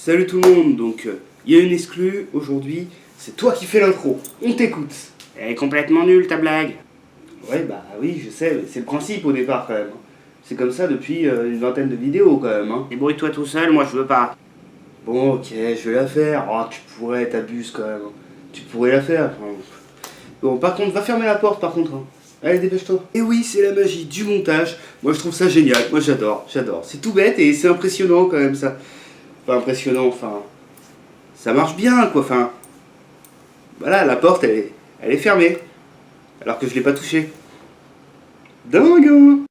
Salut tout le monde, donc il y a une exclue aujourd'hui, c'est toi qui fais l'intro, on t'écoute. Elle est complètement nulle ta blague. Ouais bah oui je sais, c'est le principe au départ quand même. C'est comme ça depuis une vingtaine de vidéos quand même. Débrouille-toi tout seul, moi je veux pas. Bon ok, je vais la faire. Oh tu pourrais, t'abuses quand même. Tu pourrais la faire. Bon par contre, va fermer la porte par contre. Allez dépêche-toi. Et oui, c'est la magie du montage. Moi je trouve ça génial, moi j'adore. C'est tout bête et c'est impressionnant quand même ça. Enfin impressionnant, enfin... Ça marche bien quoi, enfin... Voilà, la porte elle est fermée. Alors que je l'ai pas touchée. Dingue.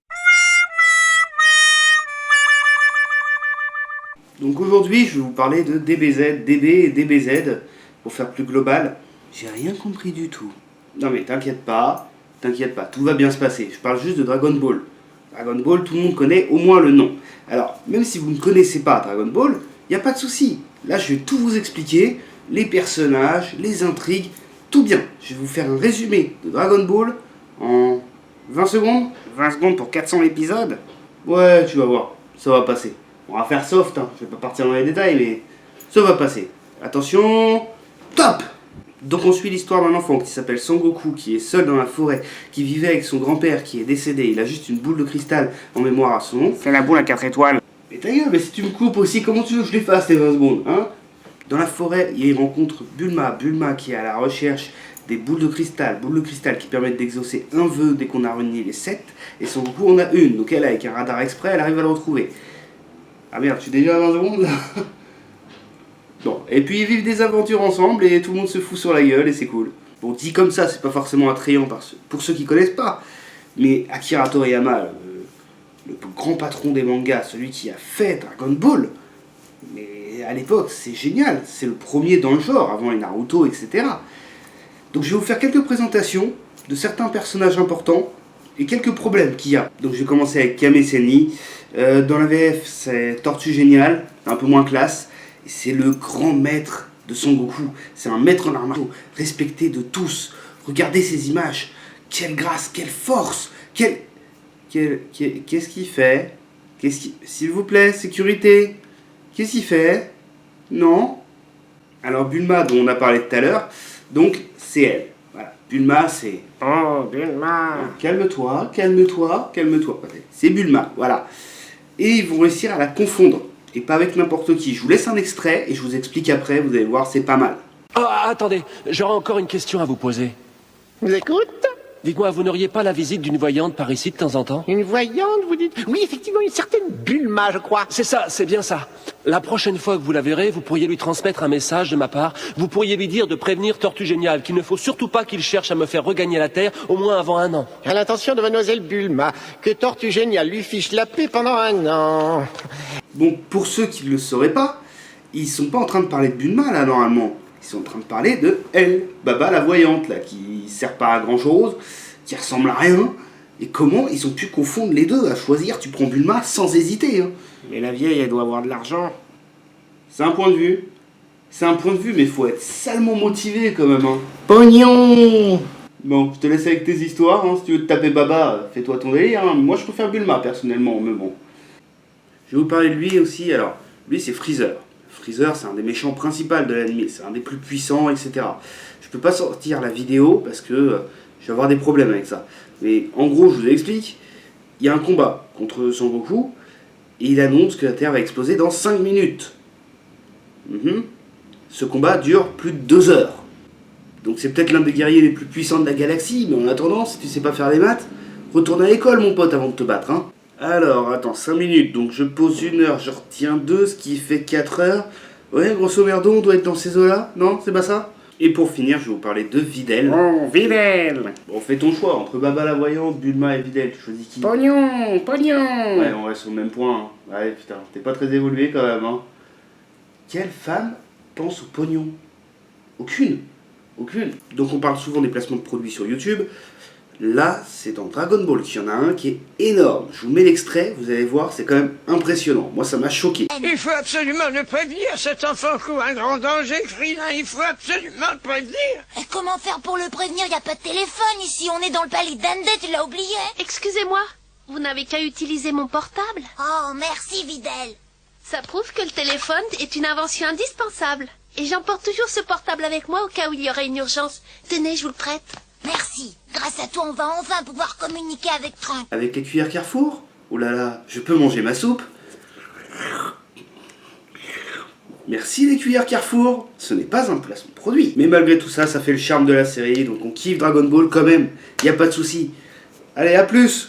Donc aujourd'hui, je vais vous parler de DBZ, DB et DBZ, pour faire plus global. J'ai rien compris du tout. Non mais t'inquiète pas, tout va bien se passer. Je parle juste de Dragon Ball. Dragon Ball, tout le monde connaît au moins le nom. Alors, même si vous ne connaissez pas Dragon Ball, il n'y a pas de souci. Là, je vais tout vous expliquer, les personnages, les intrigues, tout bien. Je vais vous faire un résumé de Dragon Ball en 20 secondes. 20 secondes pour 400 épisodes. Ouais, tu vas voir, ça va passer. On va faire soft, hein. Je vais pas partir dans les détails, mais ça va passer. Attention, top! Donc on suit l'histoire d'un enfant qui s'appelle Sangoku, qui est seul dans la forêt, qui vivait avec son grand-père qui est décédé. Il a juste une boule de cristal en mémoire à son nom. C'est la boule à 4 étoiles. Mais ta gueule, mais si tu me coupes aussi, comment tu veux que je les fasse les 20 secondes, hein? Dans la forêt, il rencontre Bulma qui est à la recherche des boules de cristal qui permettent d'exaucer un vœu dès qu'on a réuni les 7, et Sangoku en a une, donc elle, avec un radar exprès, elle arrive à le retrouver. Ah merde, je suis déjà à 20 secondes là. Bon, et puis ils vivent des aventures ensemble et tout le monde se fout sur la gueule et c'est cool. Bon, dit comme ça, c'est pas forcément attrayant pour ceux qui connaissent pas, mais Akira Toriyama, le grand patron des mangas, celui qui a fait Dragon Ball, mais à l'époque c'est génial, c'est le premier dans le genre, avant les Naruto, etc. Donc je vais vous faire quelques présentations de certains personnages importants et quelques problèmes qu'il y a. Donc je vais commencer avec Kame Senni. Dans la VF c'est Tortue Géniale, un peu moins classe. C'est le grand maître de Son Goku. C'est un maître en arts martiaux, respecté de tous. Regardez ces images. Quelle grâce, quelle force, qu'est-ce qu'il fait? S'il vous plaît, sécurité. Qu'est-ce qu'il fait? Non? Alors Bulma, dont on a parlé tout à l'heure, donc c'est elle. Voilà. Bulma, c'est... Oh, Bulma. Calme-toi. C'est Bulma, voilà. Et ils vont réussir à la confondre. Et pas avec n'importe qui. Je vous laisse un extrait et je vous explique après, vous allez voir, c'est pas mal. Oh, attendez, j'aurais encore une question à vous poser. Je vous écoute. Dites-moi, vous n'auriez pas la visite d'une voyante par ici de temps en temps? Une voyante, vous dites? Oui, effectivement, une certaine Bulma, je crois. C'est ça, c'est bien ça. La prochaine fois que vous la verrez, vous pourriez lui transmettre un message de ma part. Vous pourriez lui dire de prévenir Tortue Géniale qu'il ne faut surtout pas qu'il cherche à me faire regagner la Terre au moins avant 1 an. À l'intention de mademoiselle Bulma, que Tortue Géniale lui fiche la paix pendant 1 an. Bon, pour ceux qui ne le sauraient pas, ils sont pas en train de parler de Bulma là normalement. Ils sont en train de parler de elle, Baba la voyante là, qui sert pas à grand chose, qui ressemble à rien. Et comment ils ont pu confondre les deux? À choisir, tu prends Bulma sans hésiter. Hein. Mais la vieille, elle doit avoir de l'argent. C'est un point de vue. Mais il faut être salement motivé quand même. Hein. Pognon. Bon, je te laisse avec tes histoires. Hein. Si tu veux te taper Baba, fais-toi ton délire. Hein. Moi, je préfère Bulma personnellement, mais bon. Je vais vous parler de lui aussi. Alors, lui, c'est Freezer. Freezer, c'est un des méchants principaux de l'anime. C'est un des plus puissants, etc. Je peux pas sortir la vidéo parce que je vais avoir des problèmes avec ça. Mais en gros, je vous explique. Il y a un combat contre Son Goku. Et il annonce que la Terre va exploser dans 5 minutes. Ce combat dure plus de 2 heures. Donc c'est peut-être l'un des guerriers les plus puissants de la galaxie. Mais en attendant, si tu sais pas faire les maths, retourne à l'école, mon pote, avant de te battre. Hein. Alors, attends, 5 minutes, donc je pose 1 heure, je retiens 2, ce qui fait 4 heures. Ouais, grosso merdo, on doit être dans ces eaux-là, non? C'est pas ça? Et pour finir, je vais vous parler de Videl. Oh, Videl. Bon, fais ton choix, entre Baba la voyante, Bulma et Videl, tu choisis qui? Pognon. Ouais, on reste sur le même point. Hein. Ouais, putain, t'es pas très évolué quand même, hein. Quelle femme pense au pognon? Aucune. Donc on parle souvent des placements de produits sur YouTube. Là, c'est dans Dragon Ball qu'il y en a un qui est énorme. Je vous mets l'extrait, vous allez voir, c'est quand même impressionnant. Moi, ça m'a choqué. Il faut absolument le prévenir, cet enfant court un grand danger, Krillin, il faut absolument le prévenir. Et comment faire pour le prévenir? Y a pas de téléphone ici, on est dans le palais d'Ande, tu l'as oublié? Excusez-moi, vous n'avez qu'à utiliser mon portable. Oh, merci Videl. Ça prouve que le téléphone est une invention indispensable. Et j'emporte toujours ce portable avec moi au cas où il y aurait une urgence. Tenez, je vous le prête. Merci. Grâce à toi, on va enfin pouvoir communiquer avec Trunk. Avec les cuillères Carrefour? Oh là là, je peux manger ma soupe? Merci les cuillères Carrefour, ce n'est pas un placement de produit. Mais malgré tout ça, ça fait le charme de la série, donc on kiffe Dragon Ball quand même, y a pas de souci. Allez, à plus!